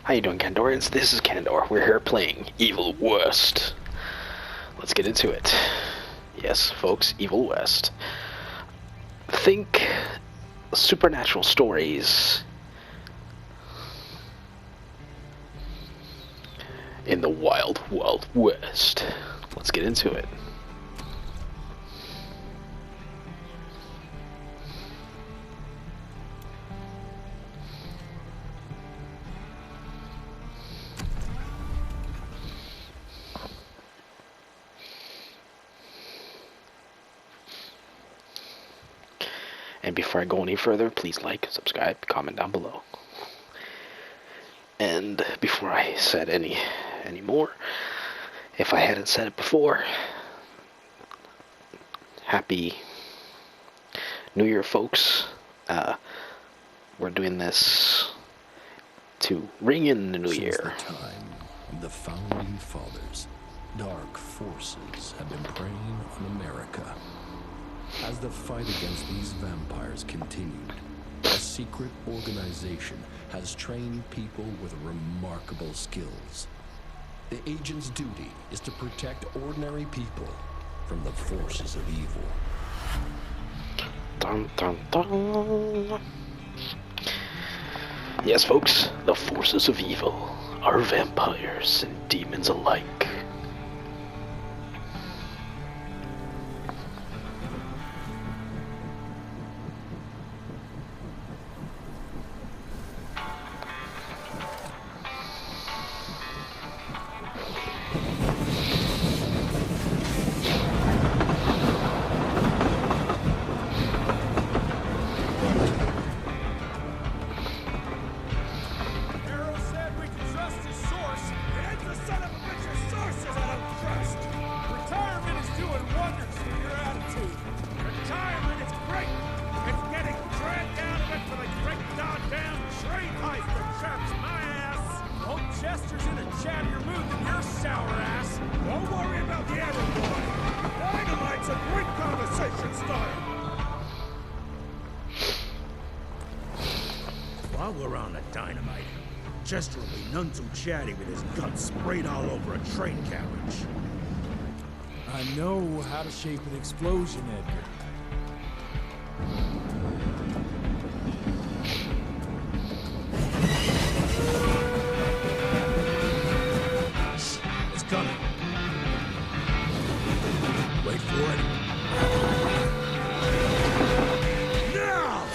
How you doing, Kandorians? This is Kandor. We're here playing Evil West. Let's get into it. Yes, folks, Evil West. Think supernatural stories in the wild, wild west. Let's get into it. And before I go any further, please like, subscribe, comment down below. And before I said any more, if I hadn't said it before, Happy New Year, folks. We're doing this to ring in the new year. Since the time of the founding fathers, dark forces have been preying on America. As the fight against these vampires continued, a secret organization has trained people with remarkable skills. The agent's duty is to protect ordinary people from the forces of evil. Dun, dun, dun. Yes, folks, the forces of evil are vampires and demons alike. Chester's in a chattier mood than your sour ass. Don't worry about the arrow boy. Dynamite's a great conversation starter. While we're on the dynamite, Chester will be none too chatty with his guts sprayed all over a train carriage. I know how to shape an explosion, Edgar. Coming. Wait for it. Now!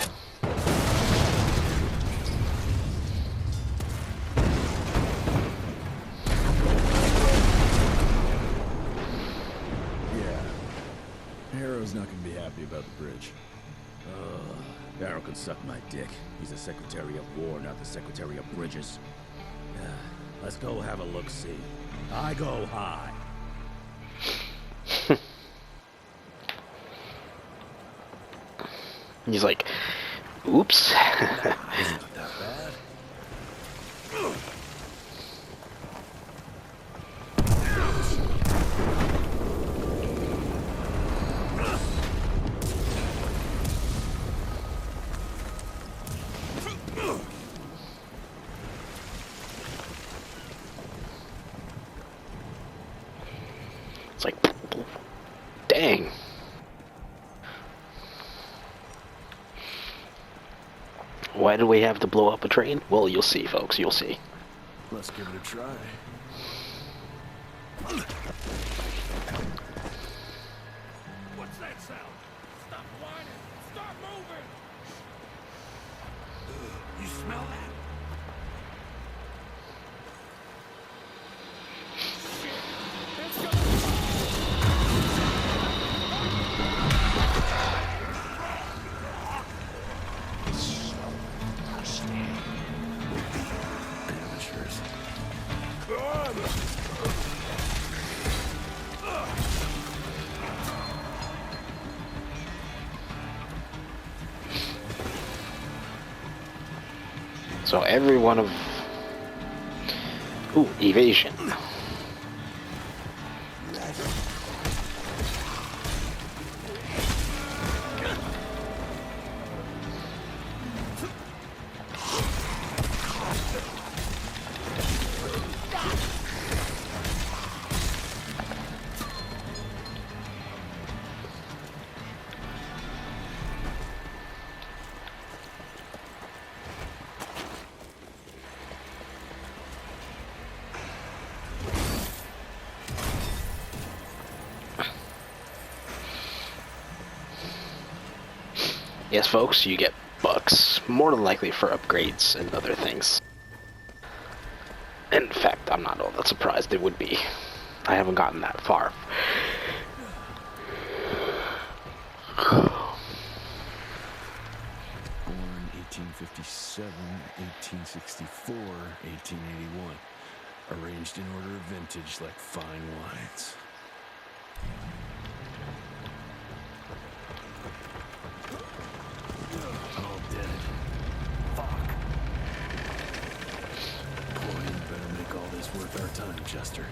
Yeah. Harrow's not gonna be happy about the bridge. Arrow can suck my dick. He's the Secretary of War, not the Secretary of Bridges. Let's go have a look-see. I go high. He's like, oops. Not that bad. It's like, dang. Why do we have to blow up a train? Well, you'll see, folks, you'll see. Let's give it a try. What's that sound? Stop whining! Start moving! You smell that? Amateurs. So every one of... Ooh, evasion. Yes, folks, you get bucks, more than likely for upgrades and other things. In fact, I'm not all that surprised it would be. I haven't gotten that far. Born 1857, 1864, 1881. Arranged in order of vintage like fine wines. All dead. Fuck. Boy, you better make all this worth our time, Chester.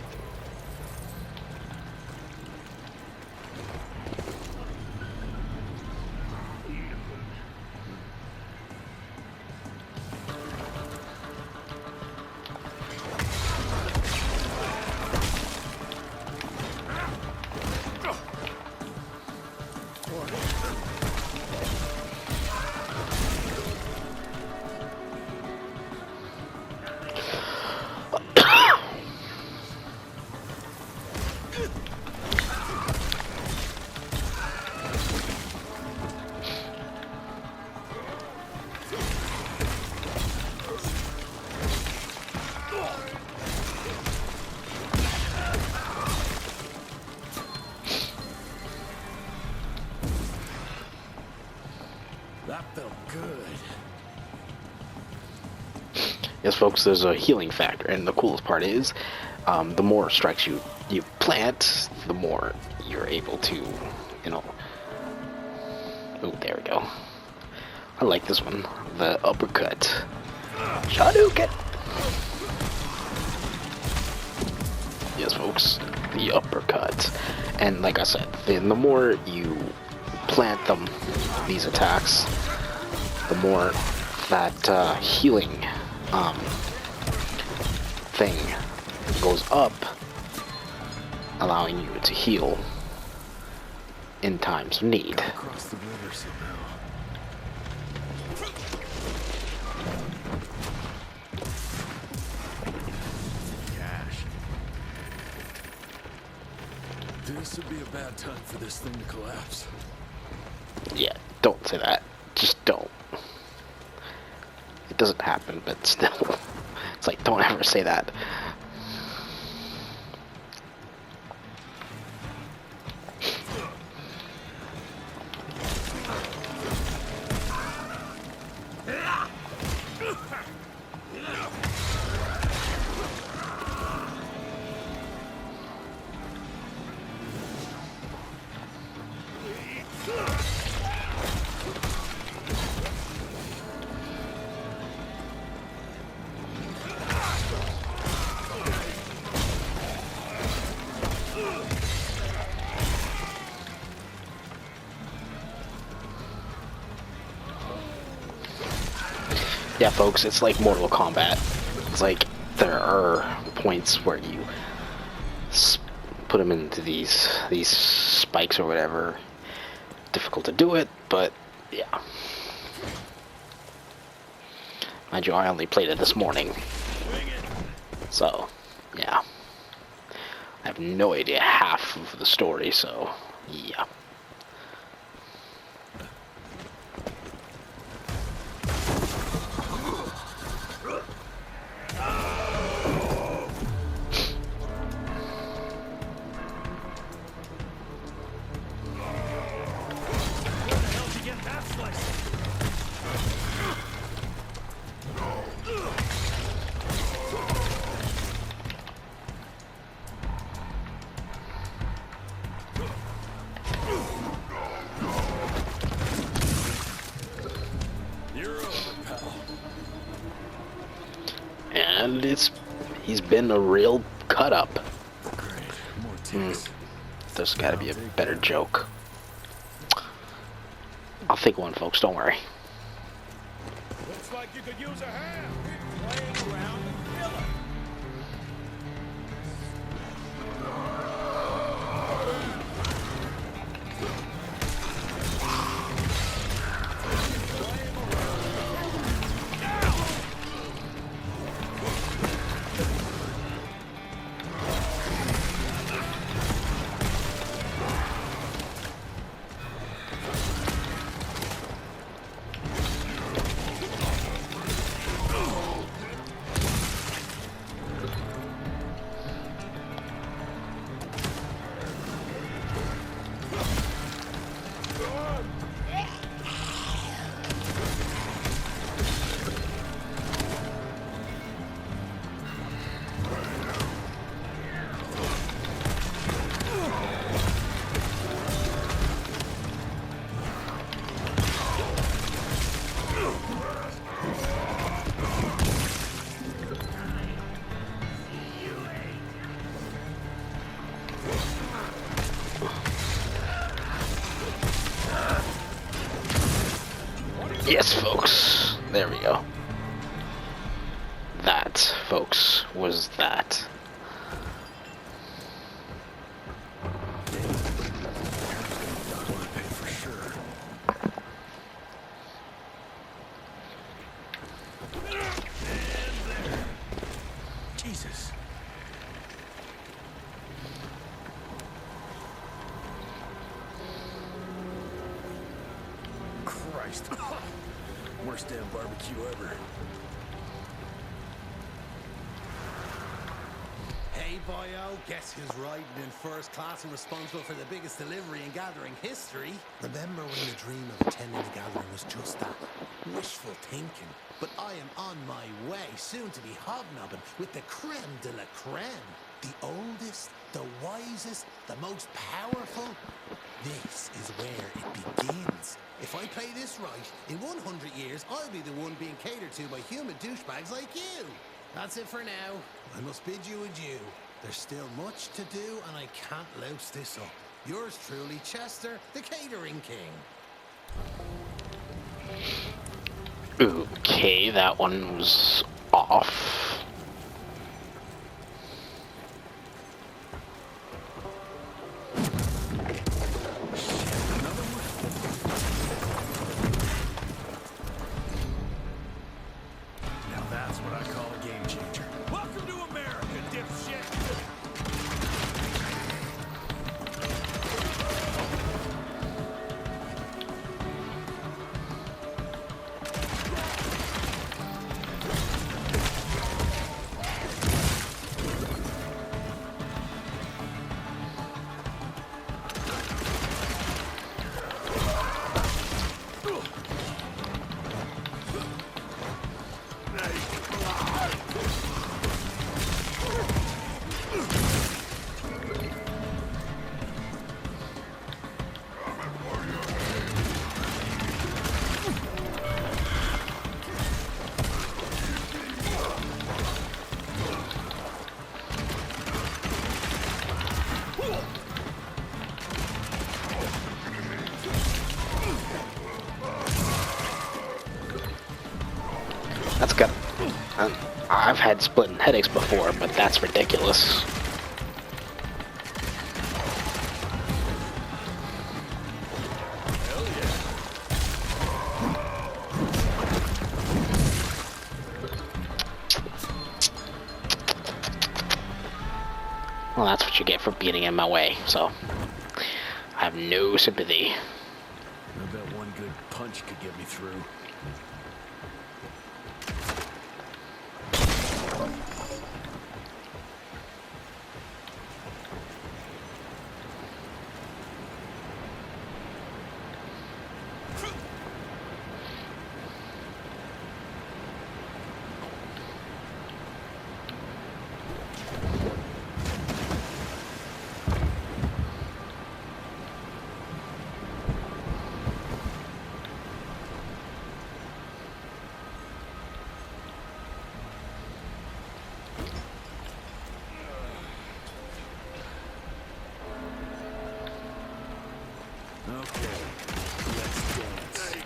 That felt good. Yes, folks, there's a healing factor, and the coolest part is, the more strikes you plant, the more you're able to, you know. Oh, there we go. I like this one, the uppercut. Hadouken! Yes, folks, the uppercut. And like I said, the more you plant them, these attacks, the more that healing thing goes up, allowing you to heal in times of need. Across the river somehow. Cash. This would be a bad time for this thing to collapse. Yeah, don't say that. Just don't. It doesn't happen, but still. It's like, don't ever say that. Yeah, folks, it's like Mortal Kombat. It's like there are points where you put them into these spikes or whatever. Difficult to do it, but yeah. Mind you, I only played it this morning, so yeah. I have no idea half of the story, so yeah. And he's been a real cut up. Great. More ticks. There's gotta be a better joke. I'll think one, folks, don't worry. Looks like you could use a hand. Playing around the killer. Yes, folks. There we go. That, folks, was that. Jesus. Christ. Worst damn barbecue ever. Hey, boyo, guess who's riding in first class and responsible for the biggest delivery in gathering history? Remember when the dream of attending the gathering was just that? Wishful thinking. But I am on my way, soon to be hobnobbing with the creme de la creme. The oldest, the wisest, the most powerful. This is where it begins. If I play this right, in 100 years, I'll be the one being catered to by human douchebags like you. That's it for now. I must bid you adieu. There's still much to do, and I can't louse this up. Yours truly, Chester, the Catering King. Okay, that one was off. Now that's what I call a game changer. Welcome to America, dipshit! That's got. I've had splitting headaches before, but that's ridiculous. Well, that's what you get for beating in my way, so I have no sympathy. I bet one good punch could get me through. Okay, let's dance.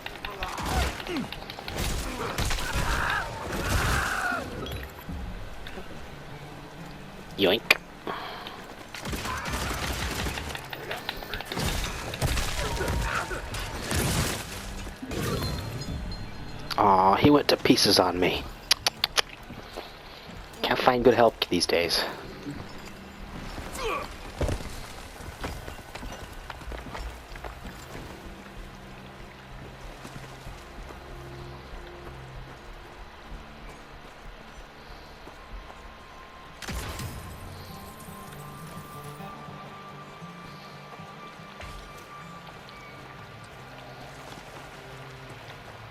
Yoink. Aw, he went to pieces on me. Can't find good help these days.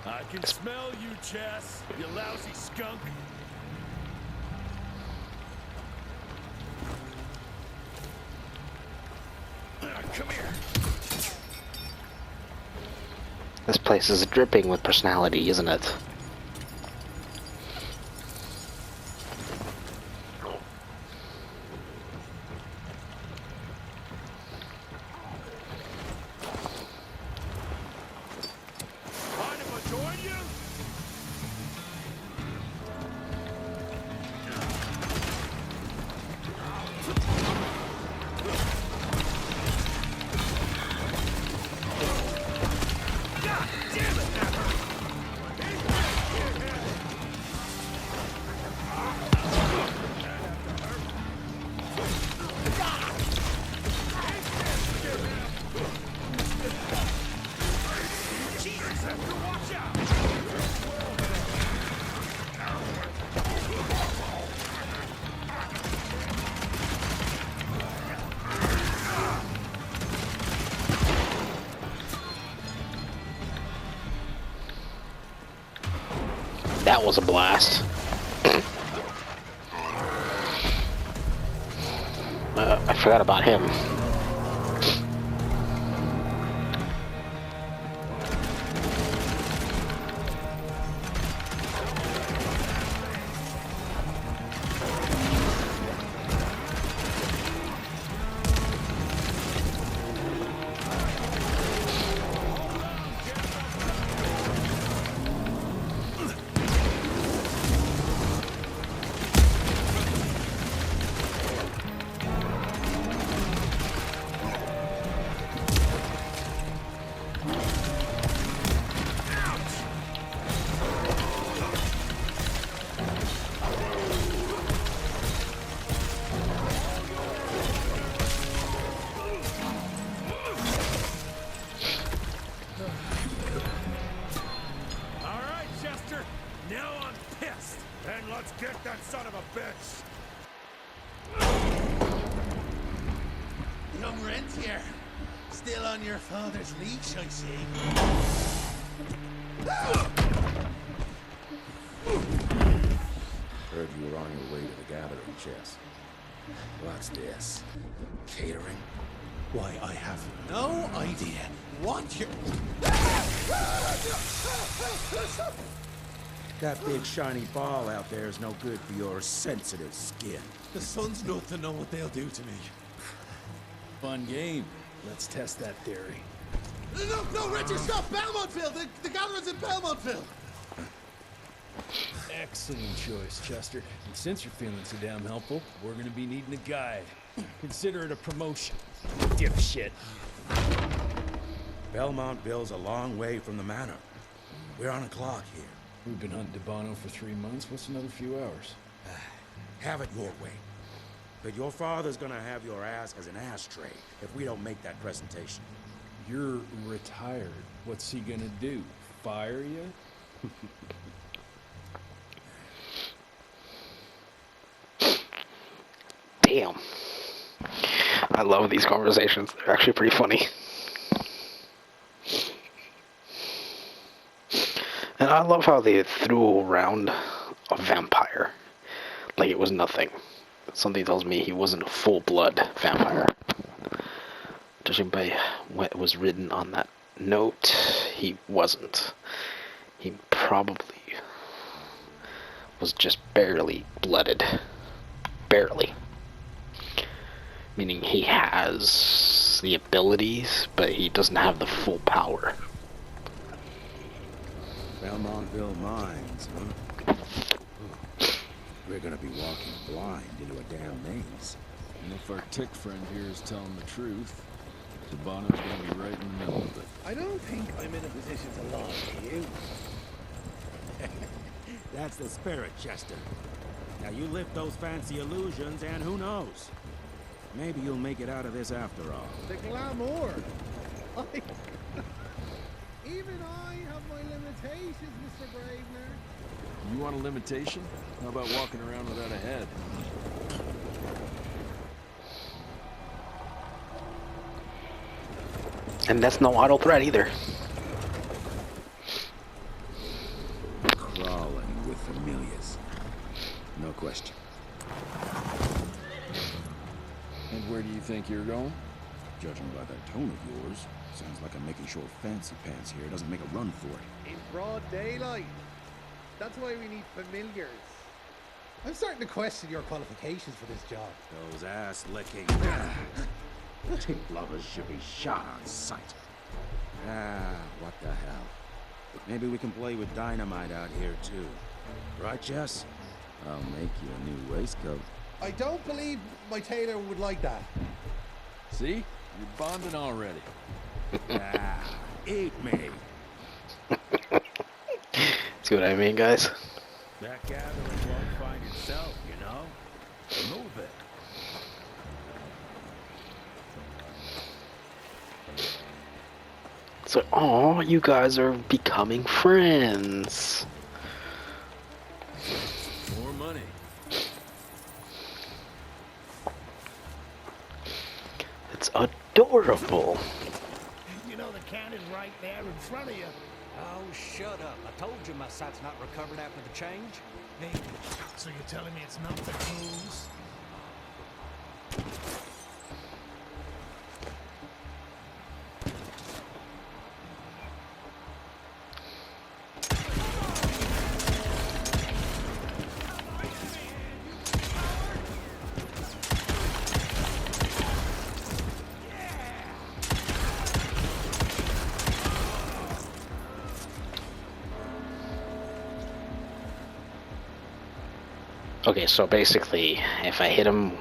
I can smell you, Chess, you lousy skunk. Come here. This place is dripping with personality, isn't it? Mind if I join you? That was a blast. I forgot about him. Get that son of a bitch! Young rentier. Still on your father's leash, I see. Heard you were on your way to the gathering, Chess. What's this? Catering? Why, I have no idea what you're... That big shiny ball out there is no good for your sensitive skin. The sun's not to know what they'll do to me. Fun game. Let's test that theory. No, Richard, stop! Belmontville! The gathering's in Belmontville! Excellent choice, Chester. And since you're feeling so damn helpful, we're gonna be needing a guide. Consider it a promotion, dipshit. Belmontville's a long way from the manor. We're on a clock here. We've been hunting DeBono for 3 months. What's another few hours? Have it your way. But your father's gonna have your ass as an ashtray if we don't make that presentation. You're retired. What's he gonna do? Fire you? Damn. I love these conversations. They're actually pretty funny. And I love how they threw around a vampire like it was nothing. Something tells me he wasn't a full-blood vampire. Judging by what was written on that note, he wasn't. He probably was just barely blooded. Barely. Meaning he has the abilities, but he doesn't have the full power. Belmontville Mines, huh? We're gonna be walking blind into a damn maze. And if our tick friend here is telling the truth, DeBono's gonna be right in the middle of it. I don't think I'm in a position to lie to you. That's the spirit, Chester. Now you lift those fancy illusions and who knows? Maybe you'll make it out of this after all. The glamour. Even I have my limitations, Mr. Gravener. You want a limitation? How about walking around without a head? And that's no auto threat either. Crawling with familiars. No question. And where do you think you're going? Judging by that tone of yours, sounds like I'm making sure Fancy Pants here doesn't make a run for it. In broad daylight. That's why we need familiars. I'm starting to question your qualifications for this job. Those ass-licking tick lovers should be shot on sight. What the hell? Maybe we can play with dynamite out here, too. Right, Jess? I'll make you a new waistcoat. I don't believe my tailor would like that. See? You're bonding already. Eat me. See what I mean, guys? That gathering won't find itself, you know? Move it. So, oh, you guys are becoming friends. More money. It's adorable. You know the cannon's right there in front of you. Oh, shut up. I told you my sight's not recovered after the change. Hey, so you're telling me it's not the clues? Okay, so basically, if I hit him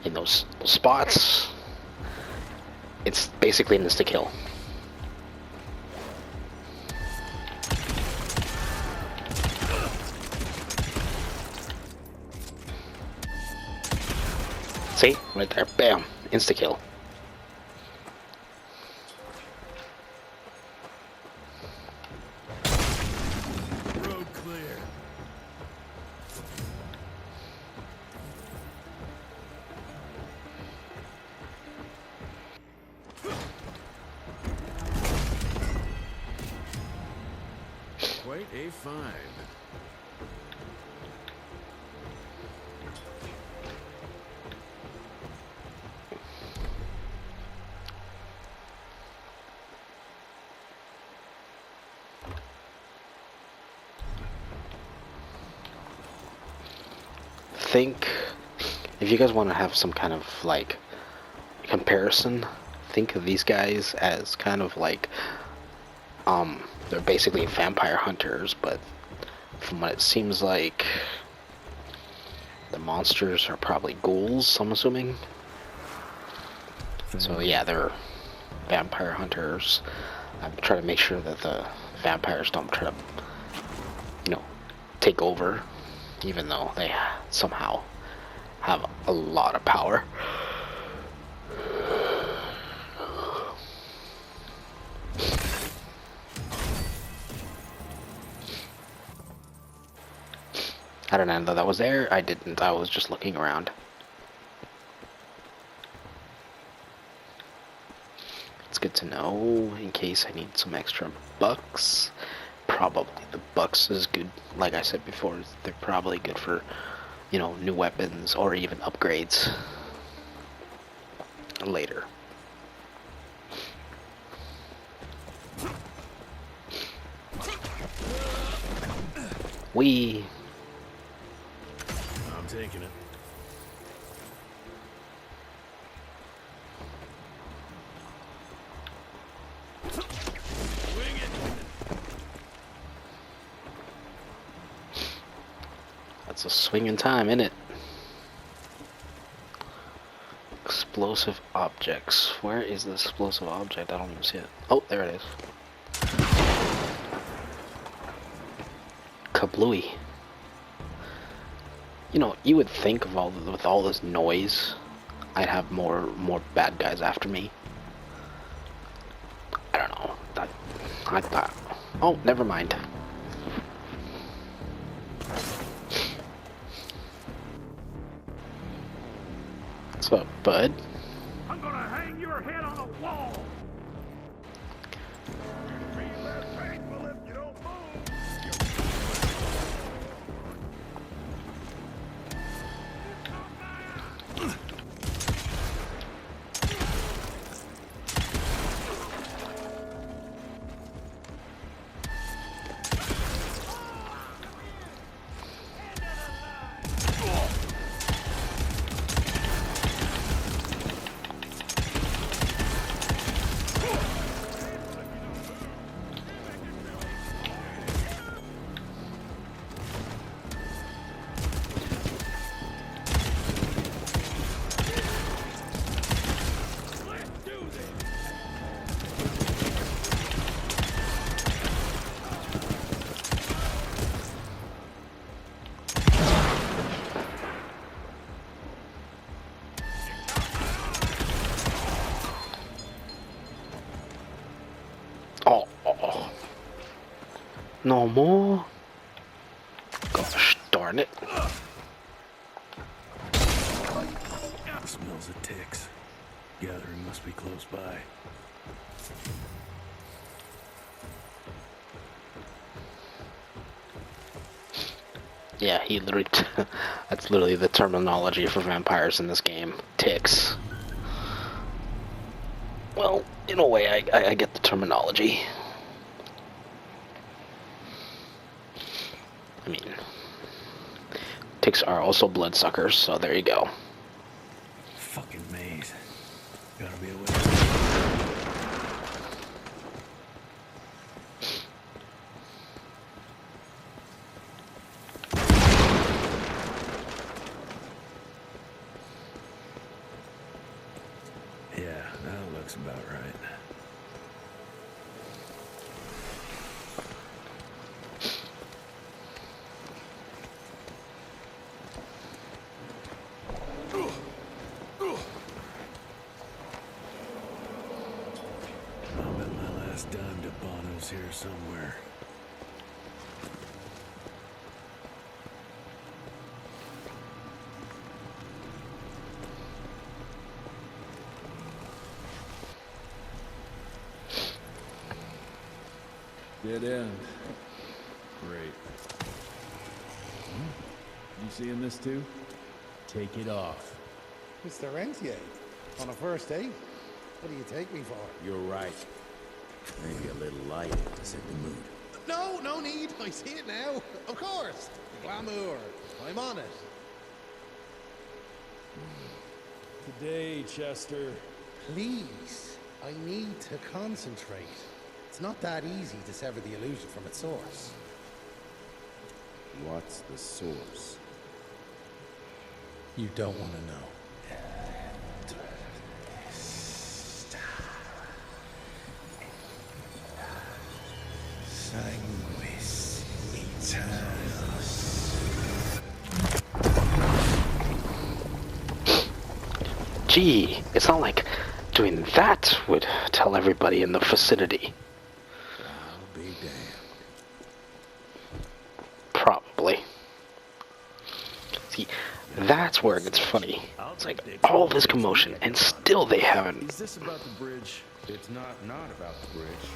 in those spots, it's basically an insta-kill. See? Right there. Bam. Insta-kill. Road clear. Quite a find. Think, if you guys want to have some kind of like comparison, think of these guys as kind of like they're basically vampire hunters, but from what it seems like the monsters are probably ghouls, I'm assuming. So yeah, they're vampire hunters. I'm trying to make sure that the vampires don't try to, you know, take over, even though they somehow have a lot of power. I don't know that was there. I didn't. I was just looking around. It's good to know in case I need some extra bucks. Probably the bucks is good. Like I said before, they're probably good for, you know, new weapons or even upgrades later. We. I'm taking it. Swing it. That's a swinging time, isn't it? Explosive objects. Where is the explosive object? I don't even see it. Oh, there it is. Kablooey. You know, you would think of with all this noise, I'd have more bad guys after me. I don't know. I thought. Oh, never mind. What's up, bud? I'm gonna hang your head on a wall. No more? Gosh darn it. Smells of ticks. Gathering must be close by. Yeah, he literally. That's literally the terminology for vampires in this game. Ticks. Well, in a way, I get the terminology. I mean, ticks are also bloodsuckers, so there you go. Fucking maze. Gotta be a way. Yeah, that looks about right. I'll bet my last dime to Bono's here somewhere. Dead end. Great. You seeing this too? Take it off. Mr. Rentier, on a first date? What do you take me for? You're right. Maybe a little light to set the mood. No, no need. I see it now. Of course. Glamour. I'm on it. Today, Chester. Please, I need to concentrate. It's not that easy to sever the illusion from its source. What's the source? You don't want to know. Sanguis Eternus. Gee, it's not like doing that would tell everybody in the vicinity. I'll be damned. Probably. See, that's where it gets funny. It's like all this commotion, and still they haven't. Is this about the bridge? It's not about the bridge.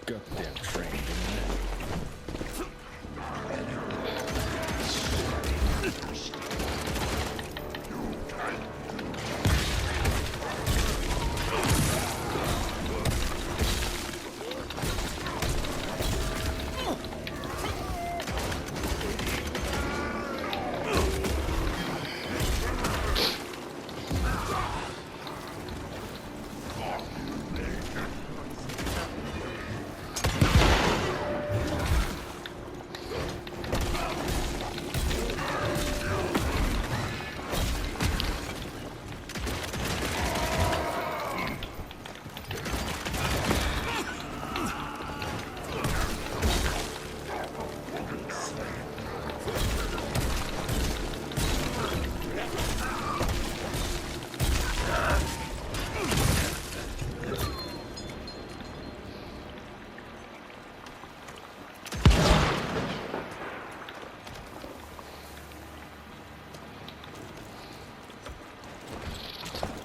Goddamn train, didn't it?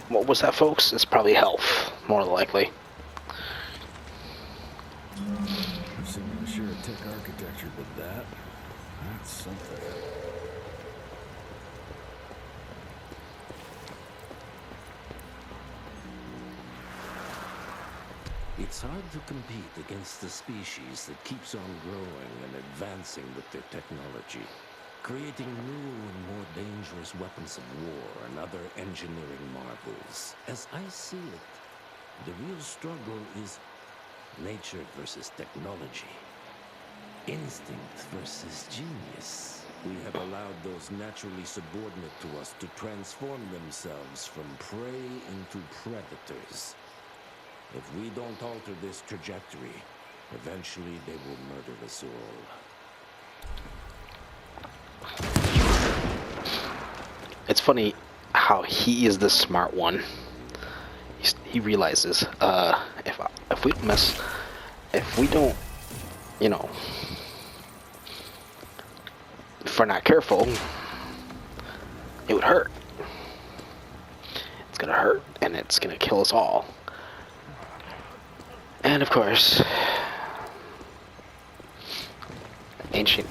What was that, folks? It's probably health, more than likely. I've seen my share of tech architecture, but that's something. It's hard to compete against the species that keeps on growing and advancing with their technology, creating new and more dangerous weapons of war and other engineering marvels. As I see it, the real struggle is nature versus technology, instinct versus genius. We have allowed those naturally subordinate to us to transform themselves from prey into predators. If we don't alter this trajectory, eventually they will murder us all. It's funny how he is the smart one. He realizes, if we don't, you know, if we're not careful, it would hurt. It's gonna hurt, and it's gonna kill us all. And of course, ancient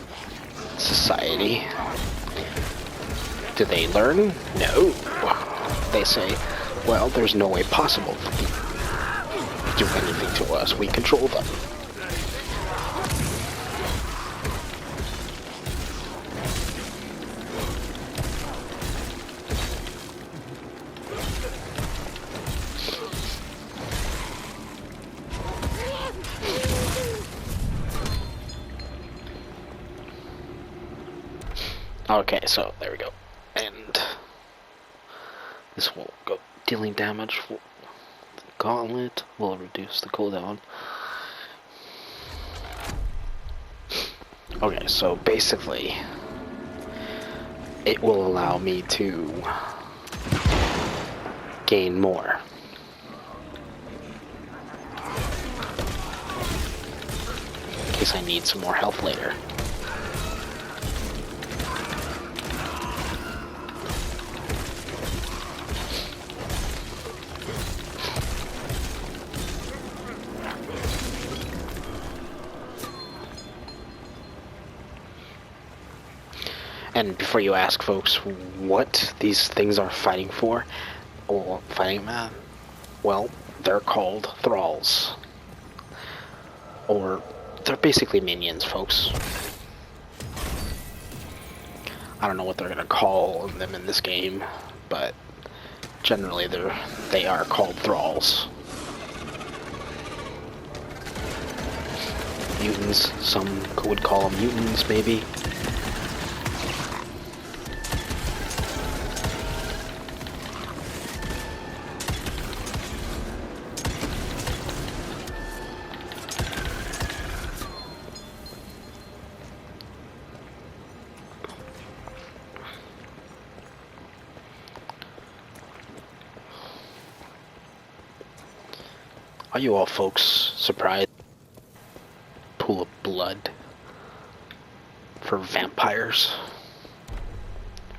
society. Do they learn? No. They say, well, there's no way possible to do anything to us. We control them. Okay, so there we go. And this will go dealing damage. The gauntlet will reduce the cooldown. Okay, so basically it will allow me to gain more. In case I need some more health later. And before you ask, folks, what these things are fighting for, or fighting, well, they're called thralls. Or, they're basically minions, folks. I don't know what they're gonna call them in this game, but generally they are called thralls. Mutants, some would call them mutants, maybe. Are you all folks surprised? Pool of blood for vampires?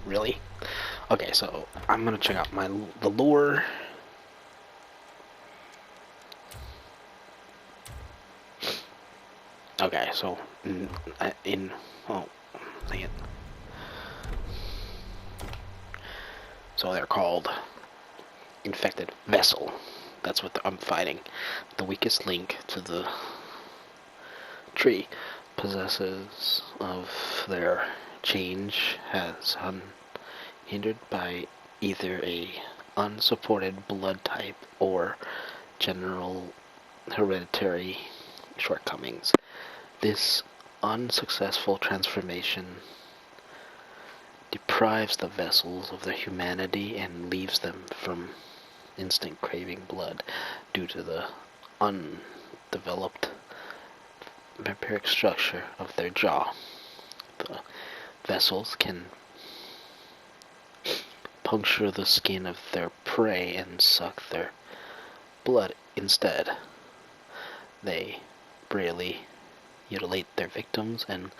Really? Okay, so I'm gonna check out the lore. Okay, so oh, dang it. So they're called infected vessel. That's what I'm fighting. The weakest link to the tree possesses of their change has unhindered by either a unsupported blood type or general hereditary shortcomings. This unsuccessful transformation deprives the vessels of their humanity and leaves them from instant craving blood due to the undeveloped vampiric structure of their jaw. The vessels can puncture the skin of their prey and suck their blood instead. They bravely mutilate their victims and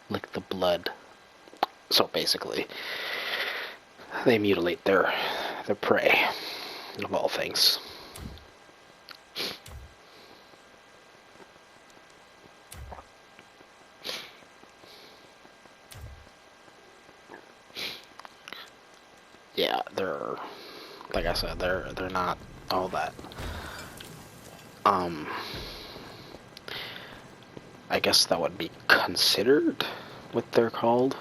lick the blood. So basically, they mutilate their prey, of all things. Yeah, they're, like I said, they're not all that. I guess that would be considered what they're called.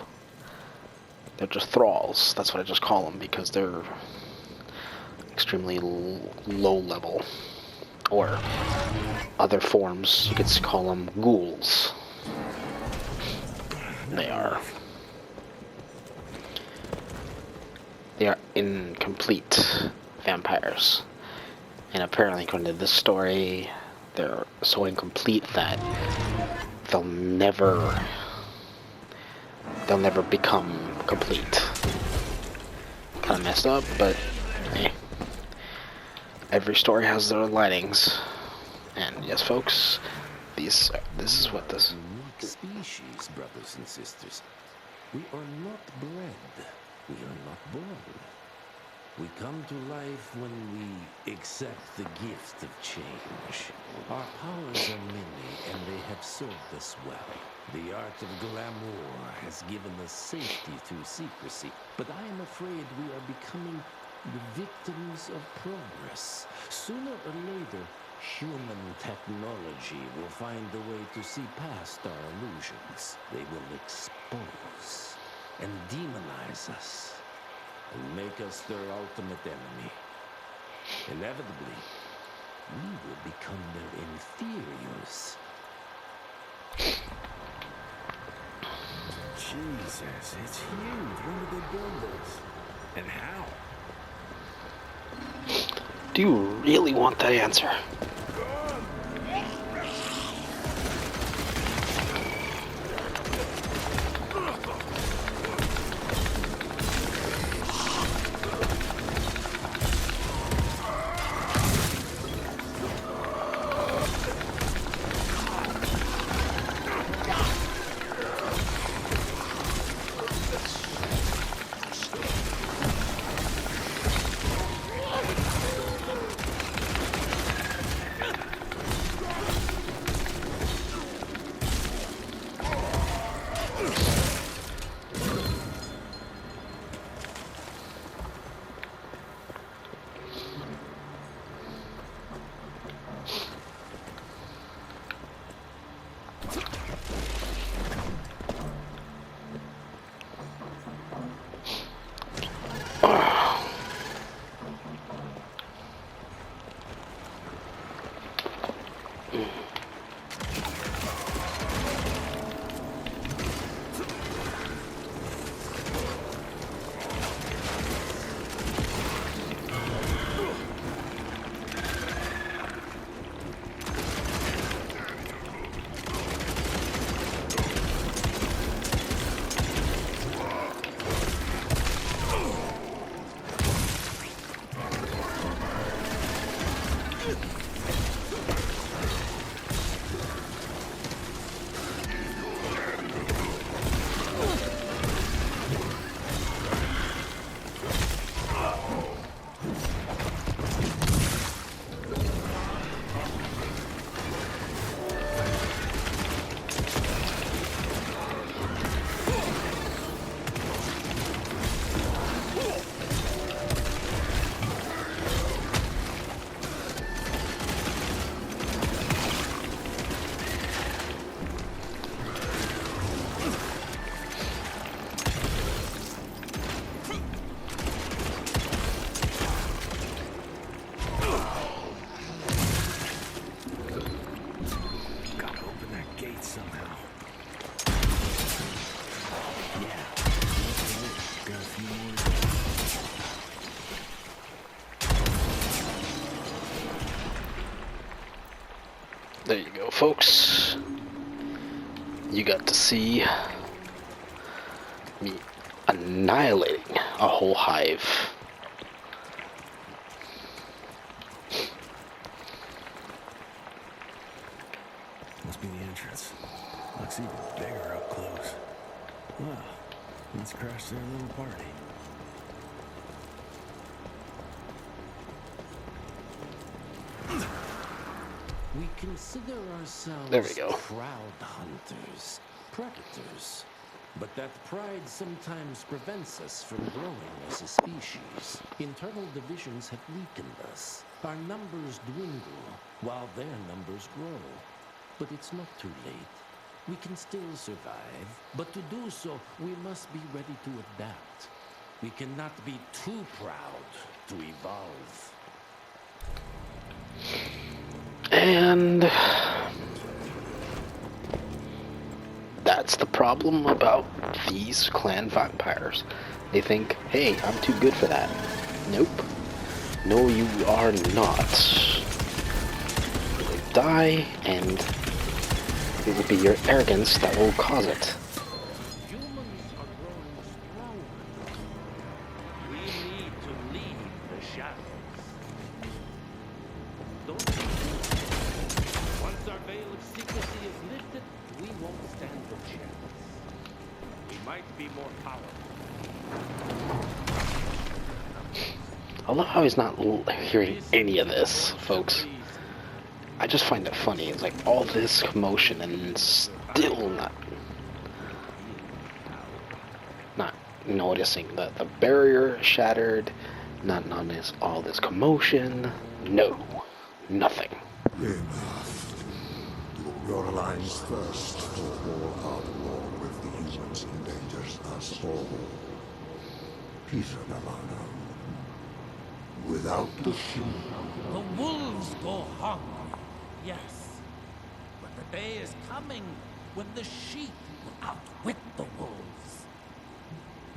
They're just thralls. That's what I just call them, because they're extremely low level. Or other forms, you could call them ghouls. They are incomplete vampires. And apparently, according to this story, they're so incomplete that they'll never become complete. Kind of messed up, but hey, every story has their lightings. And yes, folks, this is what this. Unique species, brothers and sisters. We are not bred. We are not born. We come to life when we accept the gift of change. Our powers are many, and they have served us well. The art of glamour has given us safety through secrecy, but I am afraid we are becoming the victims of progress. Sooner or later, human technology will find a way to see past our illusions. They will expose and demonize us and make us their ultimate enemy. Inevitably, we will become their inferiors. Jesus, it's huge. When did they build this? And how? Do you really want that answer? There you go, folks. You got to see me annihilating a whole hive. Must be the entrance. Looks even bigger up close. Well, let's crash their little party. We consider ourselves There we go. crowd hunters, predators. But that pride sometimes prevents us from growing as a species. Internal divisions have weakened us. Our numbers dwindle while their numbers grow. But it's not too late. We can still survive, but to do so, we must be ready to adapt. We cannot be too proud to evolve. And that's the problem about these clan vampires. They think, hey, I'm too good for that. Nope. No, you are not. You will die, and it will be your arrogance that will cause it. Humans are growing stronger. We need to leave the shadows. Don't be fooled. Once our veil of secrecy is lifted, we won't stand a chance. We might be more powerful. I love how he's not hearing any of this, folks. I just find it funny. It's like all this commotion and still not noticing that the barrier shattered, not noticing all this commotion. No, nothing. Enough. Your lines thirst for more outlaw with the humans endangers us all. Peter Navano. Without the sheep. The wolves go hungry, yes. But the day is coming when the sheep will outwit the wolves.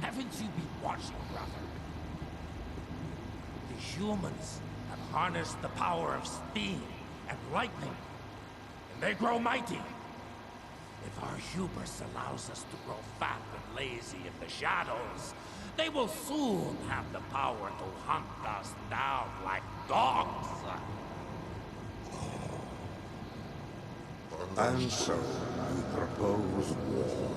Haven't you been watching, brother? The humans have harnessed the power of steam and lightning, and they grow mighty. If our hubris allows us to grow fat and lazy in the shadows, they will soon have the power to hunt us down like dogs. And so, you propose war.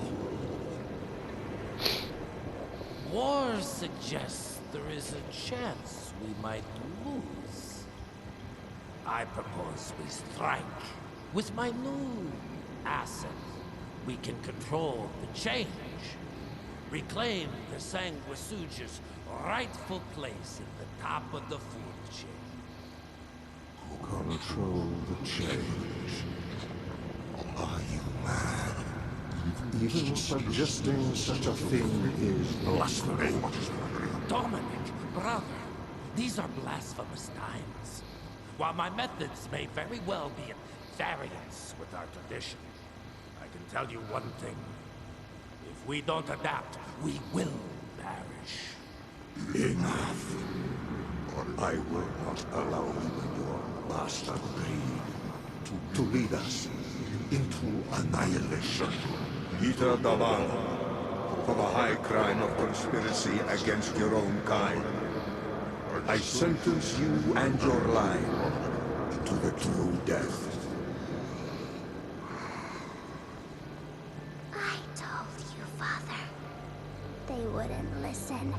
War suggests there is a chance we might lose. I propose we strike. With my new asset, we can control the change. Reclaim the Sanguisuja's rightful place in the top of the food chain. Control the change. Are you mad? Even suggesting such a thing is blasphemy. Dominic, brother, these are blasphemous times. While my methods may very well be at variance with our tradition, I can tell you one thing. If we don't adapt, we will perish. Enough. I will not allow you and your bastard breed to lead us into annihilation. Peter Davano, for the high crime of conspiracy against your own kind, I sentence you and your line to the true death. I told you, Father. They wouldn't listen.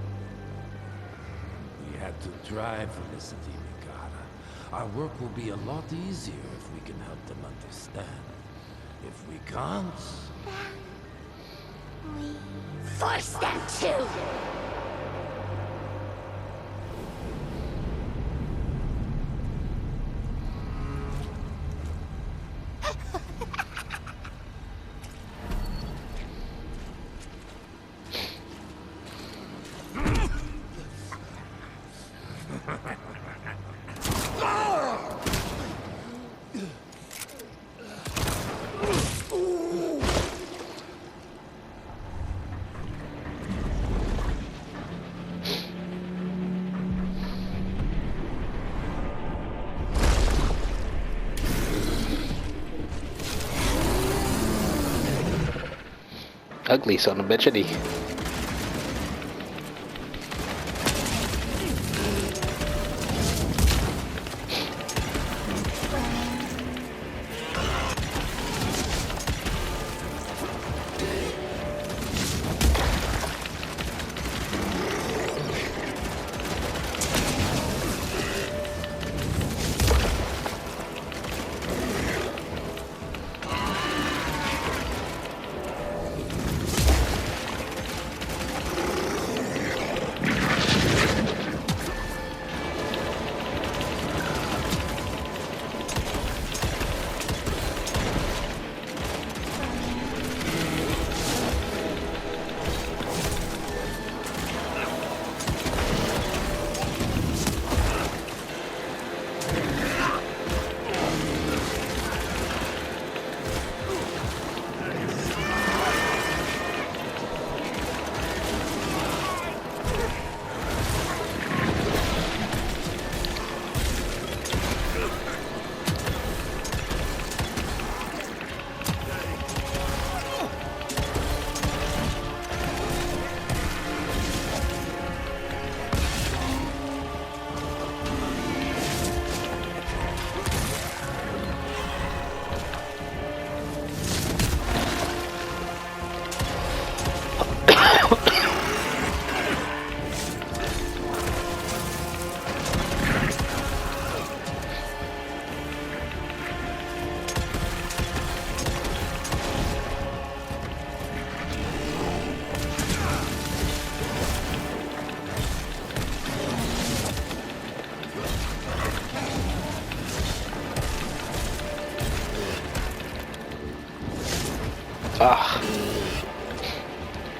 We had to try, Felicity Mikata. Our work will be a lot easier if we can help them understand. If we can't... We force them to! Ugly son of a bitch,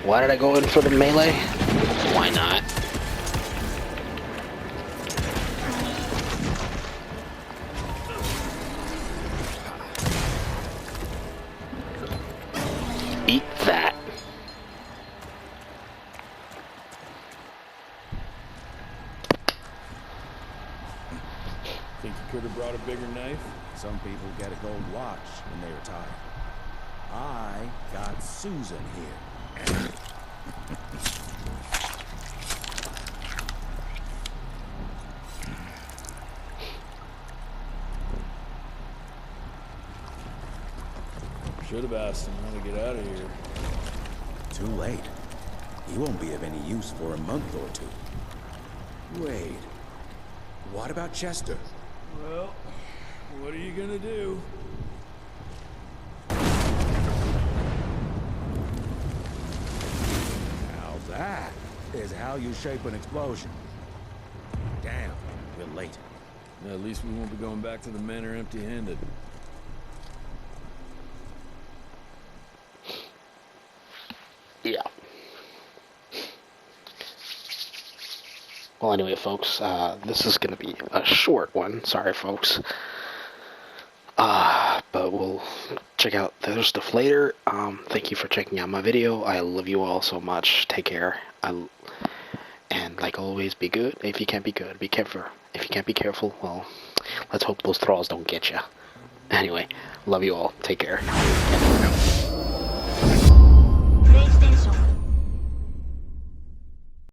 Why did I go in for the melee? Why not? Eat that. Think you could have brought a bigger knife? Some people get a gold watch when they retire. I got Susan here. Should have asked him how to get out of here. Too late. He won't be of any use for a month or two. Wait. What about Chester? Well, what are you gonna do? Now that is how you shape an explosion. Damn, we're late. At least we won't be going back to the manor empty-handed. Yeah. Well, anyway, folks, this is going to be a short one. Sorry, folks. But we'll check out the stuff later. Thank you for checking out my video. I love you all so much. Take care. And like always, be good. If you can't be good, be careful. If you can't be careful, well, let's hope those thralls don't get you. Anyway, love you all. Take care.